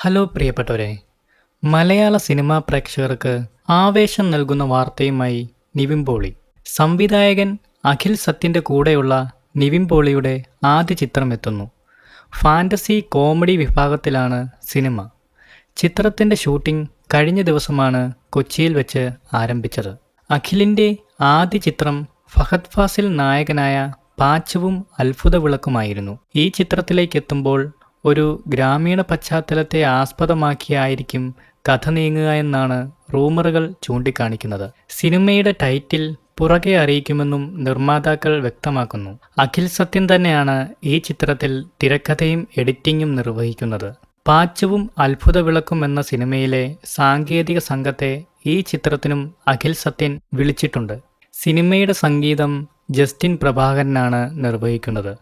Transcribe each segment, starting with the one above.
Hello പ്രിയപ്പെട്ടവരെ, മലയാള cinema പ്രേക്ഷകർക്ക് ആവേശം നൽകുന്ന വാർത്തയുമായി നിവിൻ പോളി. സംവിധായകൻ അഖിൽ സത്യൻ്റെ കൂടെയുള്ള നിവിൻ പോളിയുടെ ആദ്യ ചിത്രം എത്തുന്നു. ഫാന്റസി കോമഡി വിഭാഗത്തിലാണ് സിനിമ. ചിത്രത്തിൻ്റെ ഷൂട്ടിംഗ് കഴിഞ്ഞ ദിവസമാണ് കൊച്ചിയിൽ വെച്ച് ആരംഭിച്ചത്. അഖിലിൻ്റെ ആദ്യ ചിത്രം ഫഹദ് ഫാസിൽ നായകനായ പാച്ചവും അത്ഭുത വിളക്കുമായിരുന്നു. ഈ ചിത്രത്തിലേക്കെത്തുമ്പോൾ ഒരു ഗ്രാമീണ പശ്ചാത്തലത്തെ ആസ്പദമാക്കിയായിരിക്കും കഥ നീങ്ങുക എന്നാണ് റൂമറുകൾ ചൂണ്ടിക്കാണിക്കുന്നത്. സിനിമയുടെ ടൈറ്റിൽ പുറകെ അറിയിക്കുമെന്നും നിർമ്മാതാക്കൾ വ്യക്തമാക്കുന്നു. അഖിൽ സത്യൻ തന്നെയാണ് ഈ ചിത്രത്തിൽ തിരക്കഥയും എഡിറ്റിംഗും നിർവഹിക്കുന്നത്. പാച്ചവും അത്ഭുത വിളക്കും എന്ന സിനിമയിലെ സാങ്കേതിക സംഘത്തെ ഈ ചിത്രത്തിനും അഖിൽ സത്യൻ വിളിച്ചിട്ടുണ്ട്. സിനിമയുടെ സംഗീതം ജസ്റ്റിൻ പ്രഭാകരനാണ് നിർവഹിക്കുന്നത്.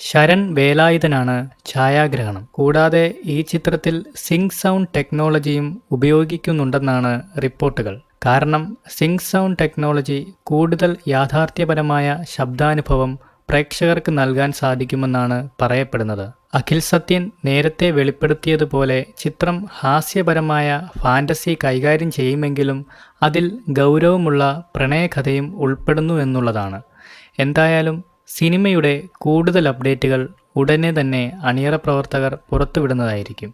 ശരൺ വേലായുധനാണ് ഛായാഗ്രഹണം. കൂടാതെ ഈ ചിത്രത്തിൽ സിങ്ക് സൗണ്ട് ടെക്നോളജിയും ഉപയോഗിക്കുന്നുണ്ടെന്നാണ് റിപ്പോർട്ടുകൾ. കാരണം സിങ്ക് സൗണ്ട് ടെക്നോളജി കൂടുതൽ യാഥാർത്ഥ്യപരമായ ശബ്ദാനുഭവം പ്രേക്ഷകർക്ക് നൽകാൻ സാധിക്കുമെന്നാണ് പറയപ്പെടുന്നത്. അഖിൽ സത്യൻ നേരത്തെ വെളിപ്പെടുത്തിയതുപോലെ ചിത്രം ഹാസ്യപരമായ ഫാന്റസി കൈകാര്യം ചെയ്യുമെങ്കിലും അതിൽ ഗൗരവമുള്ള പ്രണയകഥയും ഉൾപ്പെടുന്നു എന്നുള്ളതാണ്. എന്തായാലും സിനിമയുടെ കൂടുതൽ അപ്ഡേറ്റുകൾ ഉടനെ തന്നെ അണിയറ പ്രവർത്തകർ പുറത്തുവിടുന്നതായിരിക്കും.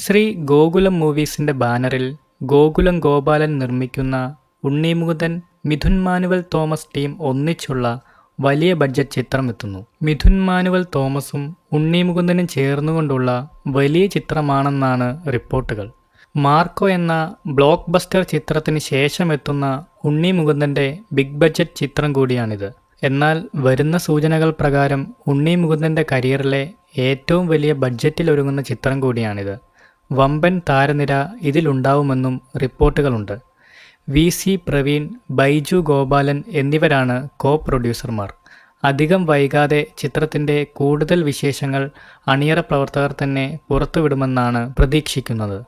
ശ്രീ ഗോകുലം മൂവീസിൻ്റെ ബാനറിൽ ഗോകുലം ഗോപാലൻ നിർമ്മിക്കുന്ന ഉണ്ണി മുകുന്ദൻ, മിഥുൻ മാനുവൽ തോമസ് ടീം ഒന്നിച്ചുള്ള വലിയ ബഡ്ജറ്റ് ചിത്രം എത്തുന്നു. മിഥുൻ മാനുവൽ തോമസും ഉണ്ണി മുകുന്ദനും ചേർന്നുകൊണ്ടുള്ള വലിയ ചിത്രമാണെന്നാണ് റിപ്പോർട്ടുകൾ. മാർക്കോ എന്ന ബ്ലോക്ക് ബസ്റ്റർ ചിത്രത്തിന് ശേഷം എത്തുന്ന ഉണ്ണി മുകുന്ദൻ്റെ ബിഗ് ബഡ്ജറ്റ് ചിത്രം കൂടിയാണിത്. എന്നാൽ വരുന്ന സൂചനകൾ പ്രകാരം ഉണ്ണി മുകുന്ദൻ്റെ കരിയറിലെ ഏറ്റവും വലിയ ബഡ്ജറ്റിലൊരുങ്ങുന്ന ചിത്രം കൂടിയാണിത്. വമ്പൻ താരനിര ഇതിലുണ്ടാവുമെന്നും റിപ്പോർട്ടുകളുണ്ട്. VC പ്രവീൺ, ബൈജു ഗോപാലൻ എന്നിവരാണ് കോ പ്രൊഡ്യൂസർമാർ. അധികം വൈകാതെ ചിത്രത്തിൻ്റെ കൂടുതൽ വിശേഷങ്ങൾ അണിയറ പ്രവർത്തകർ തന്നെ പുറത്തുവിടുമെന്നാണ് പ്രതീക്ഷിക്കുന്നത്.